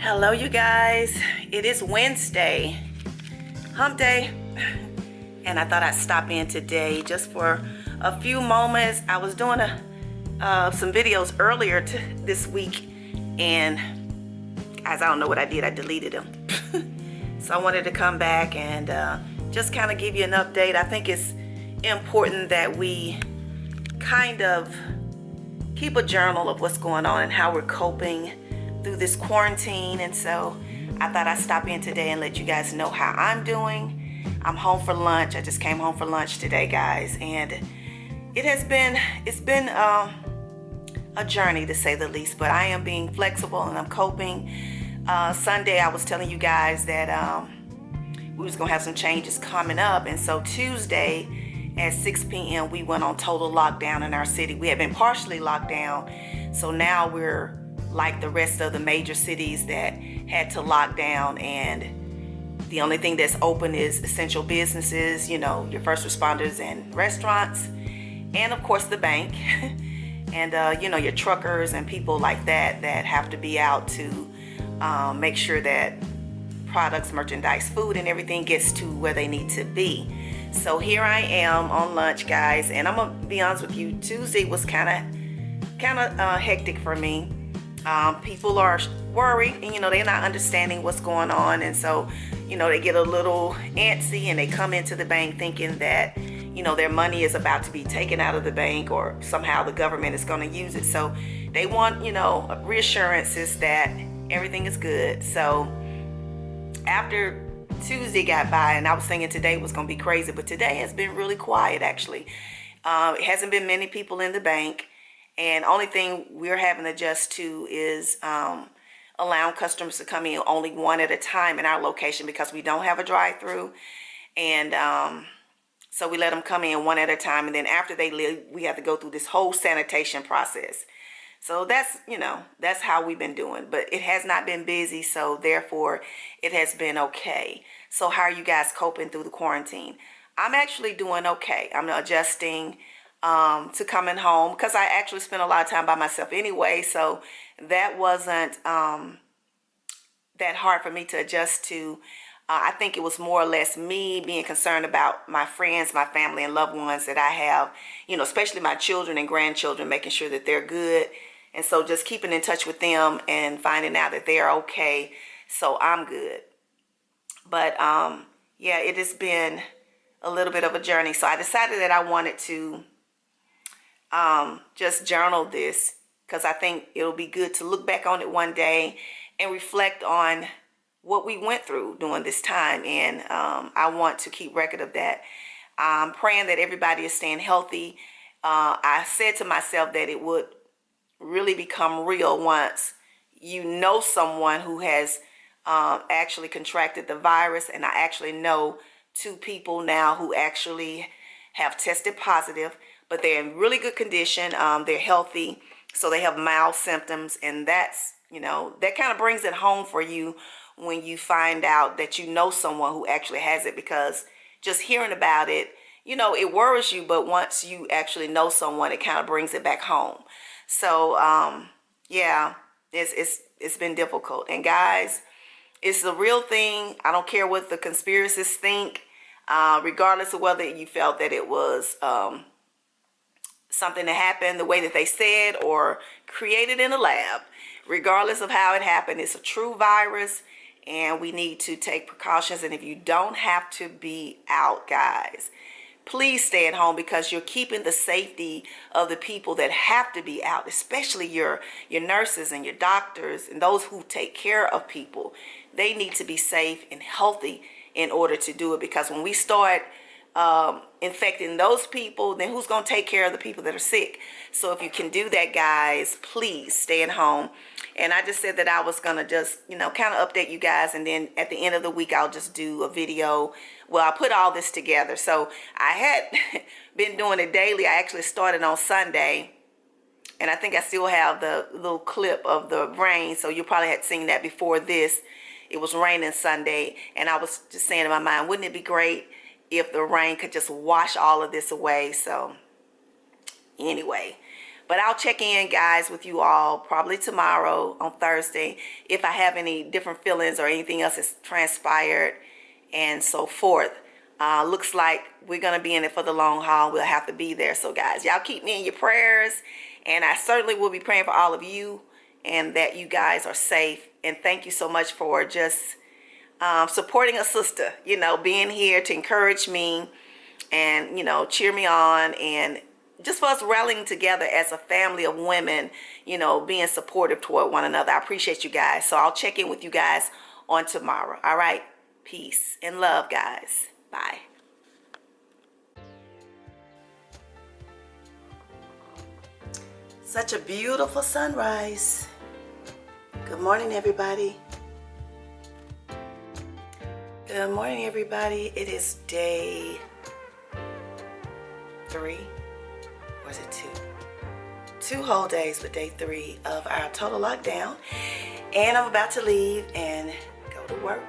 Hello, you guys. It is Wednesday, hump day, and I thought I'd stop in today just for a few moments. I was doing some videos earlier this week, and guys, I don't know what I did. I deleted them. So I wanted to come back and just kind of give you an update. I think it's important that we kind of keep a journal of what's going on and how we're coping through this quarantine. And so I thought I'd stop in today and let you guys know how I'm doing. I'm home for lunch. I just came home for lunch today, guys, and it's been a journey, to say the least, but I am being flexible and I'm coping. Sunday I was telling you guys that we was gonna have some changes coming up, and so Tuesday at 6 p.m. we went on total lockdown in our city. We had been partially locked down, so now we're like the rest of the major cities that had to lock down, and the only thing that's open is essential businesses, you know, your first responders and restaurants, and of course the bank, and you know, your truckers and people like that have to be out to make sure that products, merchandise, food, and everything gets to where they need to be. So here I am on lunch, guys, and I'm gonna be honest with you, Tuesday was kind of hectic for me. People are worried, and you know, they're not understanding what's going on, and so you know, they get a little antsy and they come into the bank thinking that, you know, their money is about to be taken out of the bank, or somehow the government is going to use it. So they want, you know, reassurances that everything is good. So after Tuesday got by, and I was thinking today was going to be crazy, but today has been really quiet, actually. It hasn't been many people in the bank, and only thing we're having to adjust to is allowing customers to come in only one at a time in our location, because we don't have a drive-through, and so we let them come in one at a time, and then after they leave, we have to go through this whole sanitation process. So that's, you know, that's how we've been doing, but it has not been busy, so therefore it has been okay. So how are you guys coping through the quarantine? I'm actually doing okay. I'm adjusting to coming home, because I actually spent a lot of time by myself anyway, so that wasn't that hard for me to adjust to. I think it was more or less me being concerned about my friends, my family, and loved ones that I have, you know, especially my children and grandchildren, making sure that they're good. And so just keeping in touch with them and finding out that they're okay. So I'm good. But yeah, it has been a little bit of a journey. So I decided that I wanted to just journal this, because I think it'll be good to look back on it one day and reflect on what we went through during this time, and I want to keep record of that. I'm praying that everybody is staying healthy. I said to myself that it would really become real once you know someone who has actually contracted the virus, and I actually know 2 people now who actually have tested positive, but they're in really good condition. They're healthy, so they have mild symptoms, and that's, you know, that kind of brings it home for you when you find out that you know someone who actually has it, because just hearing about it, you know, it worries you, but once you actually know someone, it kind of brings it back home. So yeah, it's been difficult, and guys, it's the real thing. I don't care what the conspiracists think, regardless of whether you felt that it was something that happened the way that they said or created in a lab. Regardless of how it happened, it's a true virus, and we need to take precautions. And if you don't have to be out, guys, please stay at home, because you're keeping the safety of the people that have to be out, especially your nurses and your doctors and those who take care of people. They need to be safe and healthy in order to do it, because when we start infecting those people, then who's going to take care of the people that are sick? So if you can do that, guys, please stay at home. And I just said that I was going to just, you know, kind of update you guys, and then at the end of the week I'll just do a video. Well, I put all this together. So I had been doing it daily. I actually started on Sunday, and I think I still have the little clip of the rain, so you probably had seen that before this. It was raining Sunday, and I was just saying in my mind, wouldn't it be great if the rain could just wash all of this away? So anyway, But I'll check in, guys, with you all probably tomorrow on Thursday if I have any different feelings or anything else that's transpired and so forth. Looks like we're going to be in it for the long haul. We'll have to be there. So, guys, y'all keep me in your prayers. And I certainly will be praying for all of you and that you guys are safe. And thank you so much for just supporting a sister, you know, being here to encourage me and, you know, cheer me on, and just for us rallying together as a family of women, you know, being supportive toward one another. I appreciate you guys. So I'll check in with you guys on tomorrow. All right. Peace and love, guys. Bye. Such a beautiful sunrise. Good morning, everybody. Good morning, everybody. It is day 3, or is it 2? 2 whole days, but day 3 of our total lockdown. And I'm about to leave and go to work.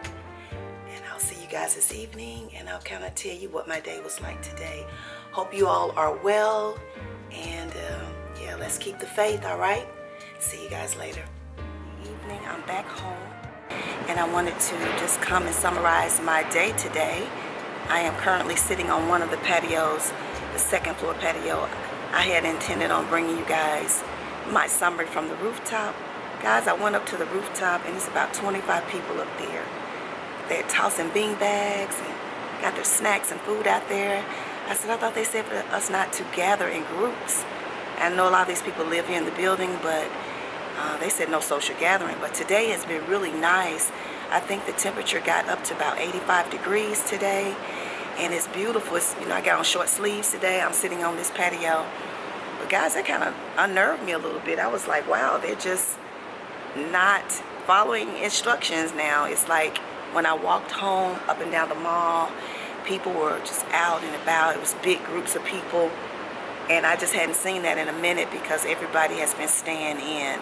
And I'll see you guys this evening, and I'll kind of tell you what my day was like today. Hope you all are well, and yeah, let's keep the faith, all right? See you guys later. Evening, I'm back home, and I wanted to just come and summarize my day today. I am currently sitting on one of the patios, the second floor patio. I had intended on bringing you guys my summary from the rooftop. Guys, I went up to the rooftop, and it's about 25 people up there. They're tossing bean bags and got their snacks and food out there. I said, I thought they said for us not to gather in groups. I know a lot of these people live here in the building, but they said no social gathering. But today has been really nice. I think the temperature got up to about 85 degrees today, and it's beautiful. It's, you know, I got on short sleeves today. I'm sitting on this patio. But guys, that kind of unnerved me a little bit. I was like, wow, they're just not following instructions now. It's like when I walked home up and down the mall, people were just out and about. It was big groups of people, and I just hadn't seen that in a minute because everybody has been staying in.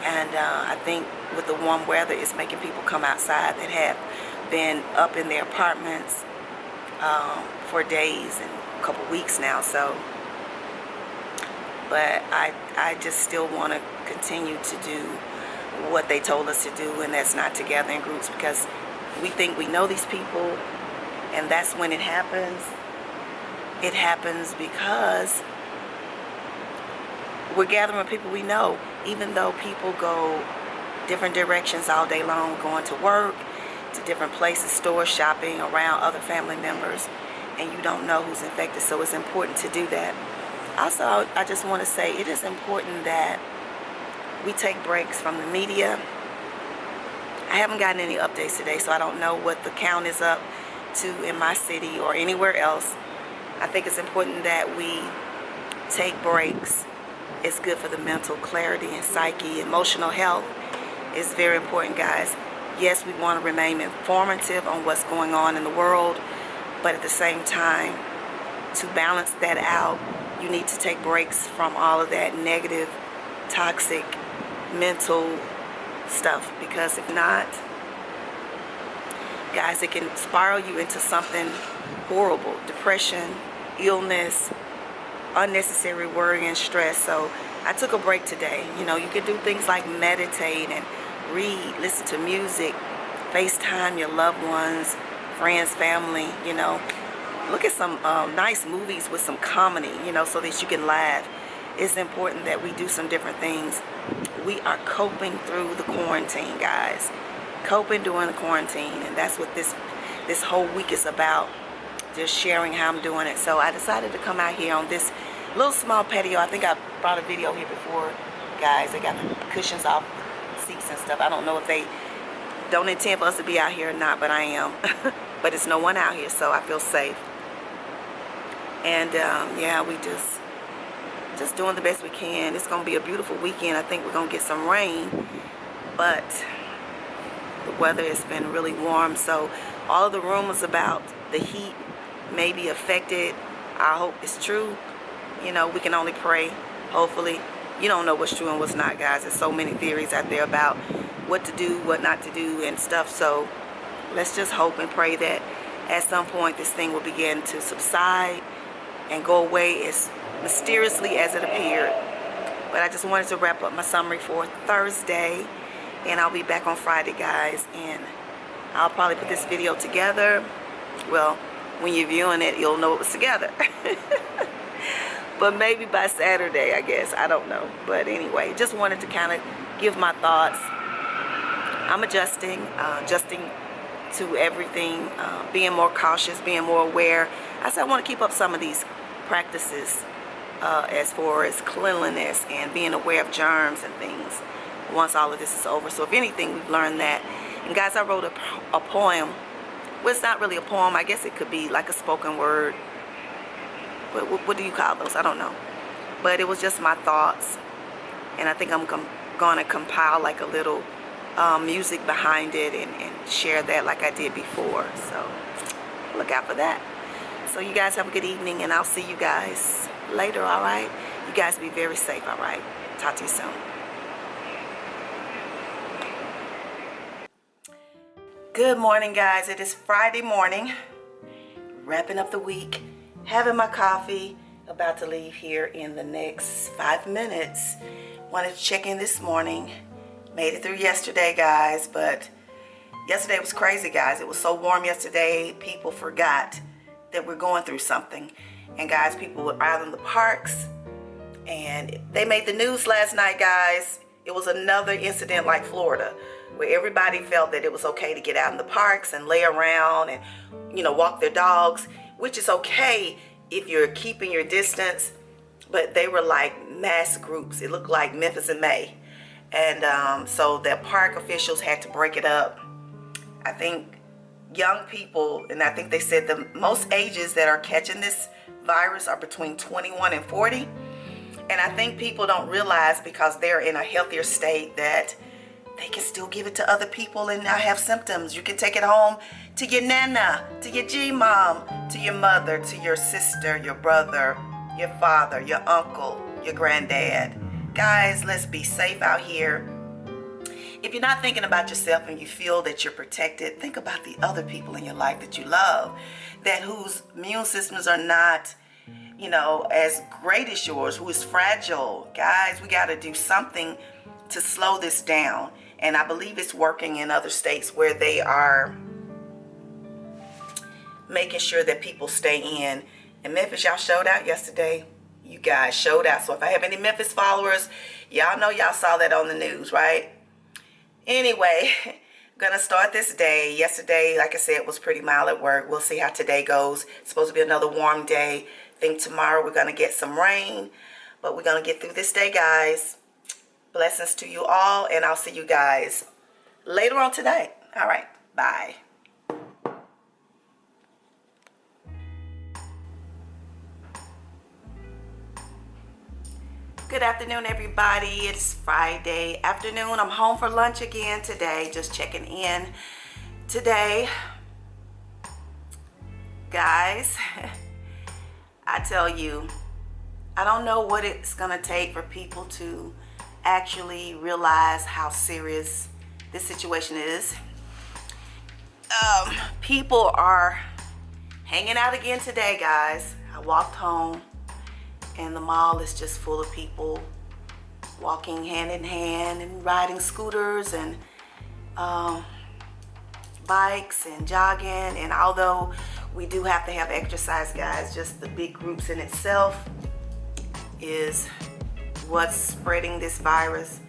And I think with the warm weather, it's making people come outside that have been up in their apartments for days and a couple weeks now. So, but I just still want to continue to do what they told us to do, and that's not to gather in groups, because we think we know these people, and that's when it happens. It happens because we're gathering with people we know, even though people go different directions all day long, going to work, to different places, stores, shopping, around other family members, and you don't know who's infected. So it's important to do that. Also, I just want to say it is important that we take breaks from the media. I haven't gotten any updates today, so I don't know what the count is up to in my city or anywhere else. I think it's important that we take breaks. It's good for the mental clarity and psyche. Emotional health is very important, guys. Yes, we want to remain informative on what's going on in the world, but at the same time, to balance that out, you need to take breaks from all of that negative, toxic, mental stuff, because if not, guys, it can spiral you into something horrible. Depression, illness, unnecessary worry and stress. So I took a break today. You know, you can do things like meditate and read, listen to music, FaceTime your loved ones, friends, family, you know. Look at some nice movies with some comedy, you know, so that you can laugh. It's important that we do some different things. We are coping through the quarantine, guys. Coping during the quarantine, and that's what this whole week is about. Just sharing how I'm doing it. So I decided to come out here on this little small patio. I think I brought a video here before, guys. They got the cushions off seats and stuff. I don't know if they don't intend for us to be out here or not, but I am. But it's no one out here, so I feel safe. And yeah, we just doing the best we can. It's gonna be a beautiful weekend. I think we're gonna get some rain, but the weather has been really warm. So all of the rumors about the heat may be affected. I hope it's true. You know, we can only pray. Hopefully, you don't know what's true and what's not, guys. There's so many theories out there about what to do, what not to do, and stuff. So let's just hope and pray that at some point this thing will begin to subside and go away as mysteriously as it appeared. But I just wanted to wrap up my summary for Thursday, and I'll be back on Friday, guys, and I'll probably put this video together. Well, when you're viewing it, you'll know it was together. But maybe by Saturday, I guess. I don't know. But anyway, just wanted to kind of give my thoughts. I'm adjusting to everything, being more cautious, being more aware. I said I want to keep up some of these practices as far as cleanliness and being aware of germs and things once all of this is over. So if anything, we've learned that. And guys, I wrote a poem. Well, it's not really a poem. I guess it could be like a spoken word. What do you call those? I don't know. But it was just my thoughts. And I think I'm going to compile like a little music behind it and share that like I did before. So look out for that. So you guys have a good evening, and I'll see you guys later, all right? You guys be very safe, all right? Talk to you soon. Good morning, guys. It is Friday morning. Wrapping up the week. Having my coffee. About to leave here in the next 5 minutes. Wanted to check in this morning. Made it through yesterday, guys, but yesterday was crazy, guys. It was so warm yesterday, people forgot that we're going through something. And guys, people were out in the parks, and they made the news last night, guys. It was another incident like Florida, where everybody felt that it was okay to get out in the parks and lay around and, you know, walk their dogs, which is okay if you're keeping your distance. But they were like mass groups. It looked like Memphis in May. And so the park officials had to break it up. I think young people, and I think they said the most ages that are catching this virus are between 21 and 40. And I think people don't realize, because they're in a healthier state, that they can still give it to other people and not have symptoms. You can take it home to your nana, to your G-mom, to your mother, to your sister, your brother, your father, your uncle, your granddad. Guys, let's be safe out here. If you're not thinking about yourself and you feel that you're protected, think about the other people in your life that you love, that whose immune systems are not, you know, as great as yours, who is fragile. Guys, we got to do something to slow this down. And I believe it's working in other states where they are making sure that people stay in. In Memphis, y'all showed out yesterday. You guys showed out. So if I have any Memphis followers, y'all know y'all saw that on the news, right? Anyway, I'm gonna start this day. Yesterday, like I said, was pretty mild at work. We'll see how today goes. It's supposed to be another warm day. I think tomorrow we're gonna get some rain, but we're gonna get through this day, guys. Blessings to you all, and I'll see you guys later on today. All right, bye. Good afternoon, everybody. It's Friday afternoon. I'm home for lunch again today. Just checking in today. Guys, I tell you, I don't know what it's going to take for people to actually realize how serious this situation is. People are hanging out again today, guys. I walked home, and the mall is just full of people walking hand in hand and riding scooters and bikes and jogging. And although we do have to have exercise, guys, just the big groups in itself is what's spreading this virus.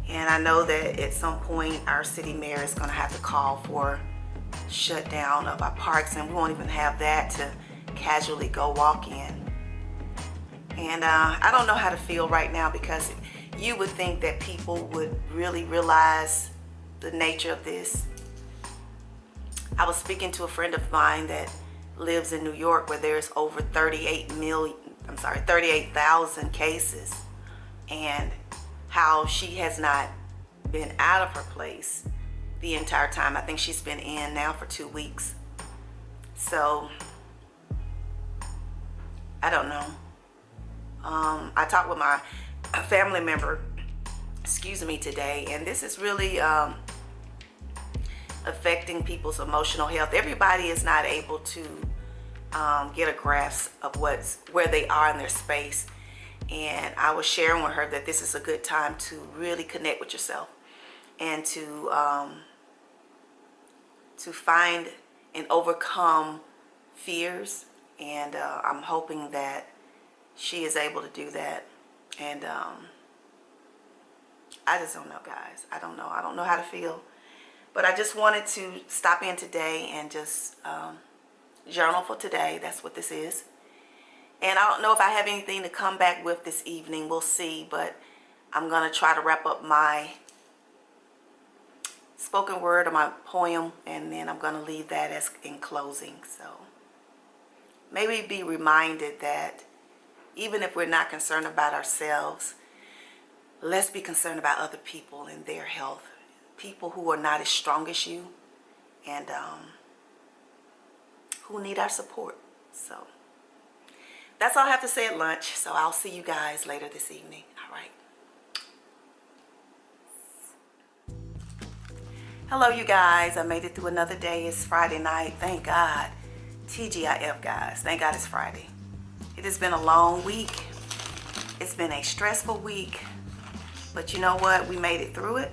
And I know that at some point our city mayor is going to have to call for shutdown of our parks, and we won't even have that to casually go walk in. And I don't know how to feel right now, because you would think that people would really realize the nature of this. I was speaking to a friend of mine that lives in New York, where there's over 38,000 cases, and how she has not been out of her place the entire time. I think she's been in now for 2 weeks. So I don't know. I talked with my family member, today, and this is really affecting people's emotional health. Everybody is not able to get a grasp of where they are in their space. And I was sharing with her that this is a good time to really connect with yourself and to find and overcome fears. And I'm hoping that she is able to do that. And I just don't know, guys. I don't know how to feel. But I just wanted to stop in today and just journal for today. That's what this is. And I don't know if I have anything to come back with this evening. We'll see. But I'm going to try to wrap up my spoken word or my poem. And then I'm going to leave that as in closing. So maybe be reminded that even if we're not concerned about ourselves, let's be concerned about other people and their health. People who are not as strong as you and who need our support. So that's all I have to say at lunch. So I'll see you guys later this evening. All right. Hello, you guys. I made it through another day. It's Friday night. Thank God. TGIF, guys. Thank God it's Friday. It has been a long week. It's been a stressful week. But you know what? We made it through it.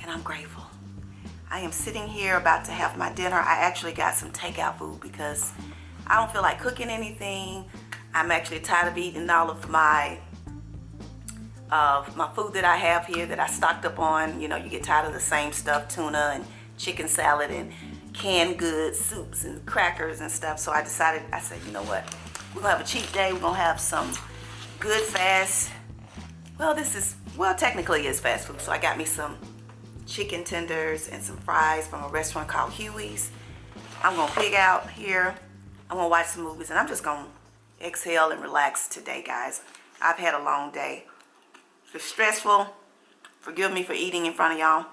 And I'm grateful. I am sitting here about to have my dinner. I actually got some takeout food because I don't feel like cooking anything. I'm actually tired of eating all of my food that I have here that I stocked up on. You know, you get tired of the same stuff, tuna and chicken salad and canned goods, soups and crackers and stuff. So I said, you know what? We're going to have a cheat day. We're going to have some good fast. Well, technically it's fast food. So I got me some chicken tenders and some fries from a restaurant called Huey's. I'm going to pig out here. I'm going to watch some movies, and I'm just going to exhale and relax today, guys. I've had a long day. It's stressful. Forgive me for eating in front of y'all.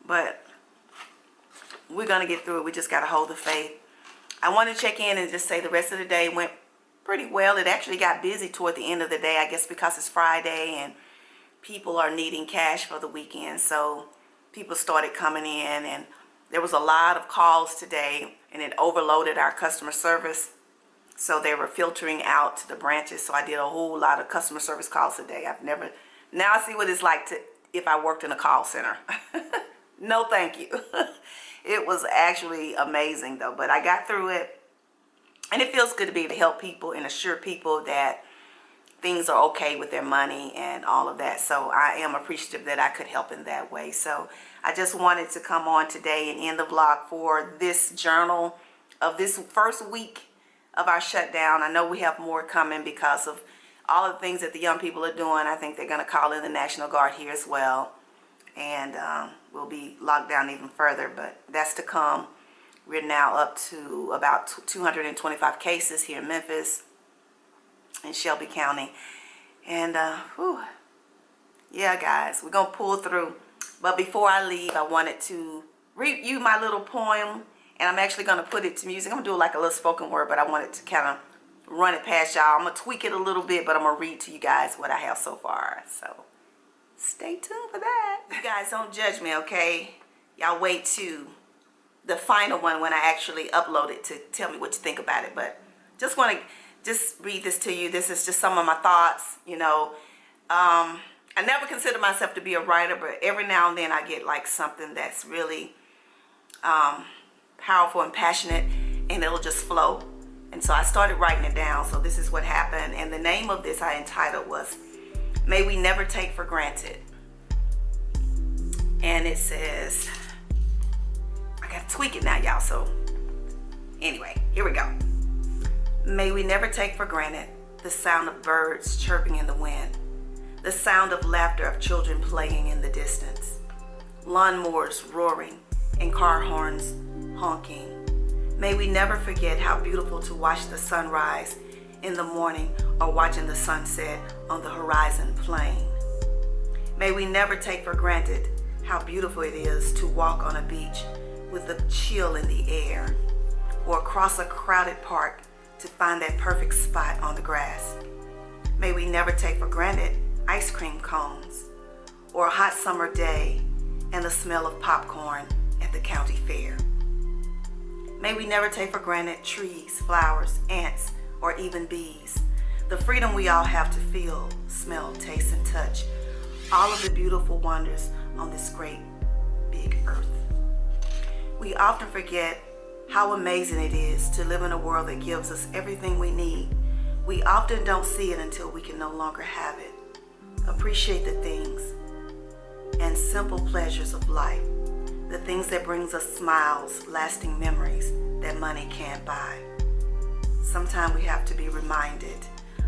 But we're going to get through it. We just got to hold the faith. I want to check in and just say the rest of the day went pretty well. It actually got busy toward the end of the day, I guess because it's Friday and people are needing cash for the weekend. So people started coming in, and there was a lot of calls today, and it overloaded our customer service. So they were filtering out to the branches. So I did a whole lot of customer service calls today. Now I see what it's like if I worked in a call center. No, thank you. It was actually amazing though, but I got through it. And it feels good to be able to help people and assure people that things are okay with their money and all of that. So I am appreciative that I could help in that way. So I just wanted to come on today and end the vlog for this journal of this first week of our shutdown. I know we have more coming because of all of the things that the young people are doing. I think they're going to call in the National Guard here as well. And we'll be locked down even further, but that's to come. We're now up to about 225 cases here in Memphis and Shelby County. And yeah, guys, we're going to pull through. But before I leave, I wanted to read you my little poem. And I'm actually going to put it to music. I'm going to do like a little spoken word, but I wanted to kind of run it past y'all. I'm going to tweak it a little bit, but I'm going to read to you guys what I have so far. So stay tuned for that. You guys don't judge me, okay? Y'all wait to the final one when I actually upload it to tell me what you think about it. But just want to read this to you. This is just some of my thoughts, you know. I never consider myself to be a writer, but every now and then I get like something that's really powerful and passionate, and it'll just flow. And so I started writing it down. So this is what happened. And the name of this I entitled was May We Never Take for Granted. And it says, I gotta tweak it now, y'all. So anyway, here we go. May we never take for granted the sound of birds chirping in the wind, the sound of laughter of children playing in the distance, lawnmowers roaring and car horns honking. May we never forget how beautiful to watch the sunrise in the morning or watching the sunset on the horizon plain. May we never take for granted how beautiful it is to walk on a beach with a chill in the air, or across a crowded park to find that perfect spot on the grass. May we never take for granted ice cream cones, or a hot summer day and the smell of popcorn at the county fair. May we never take for granted trees, flowers, ants, or even bees, The freedom we all have to feel, smell, taste, and touch all of the beautiful wonders on this great big earth. We often forget how amazing it is to live in a world that gives us everything we need. We often don't see it until we can no longer have it. Appreciate the things and simple pleasures of life, the things that brings us smiles, lasting memories that money can't buy. Sometimes we have to be reminded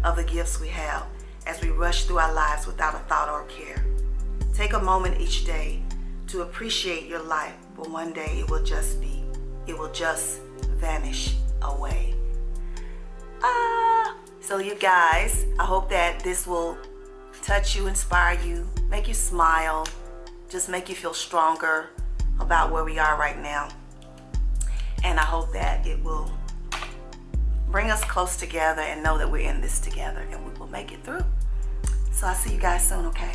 of the gifts we have as we rush through our lives without a thought or care. Take a moment each day to appreciate your life, but one day it will just vanish away. So you guys, I hope that this will touch you, inspire you, make you smile, just make you feel stronger about where we are right now. And I hope that it will bring us close together and know that we're in this together and we will make it through. So I'll see you guys soon, okay?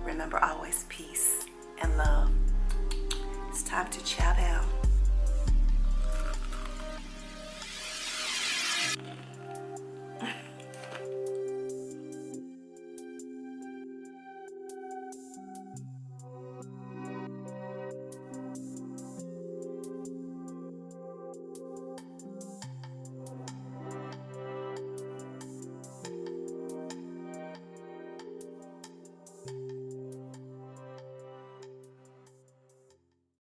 Remember, always peace and love. It's time to chow down.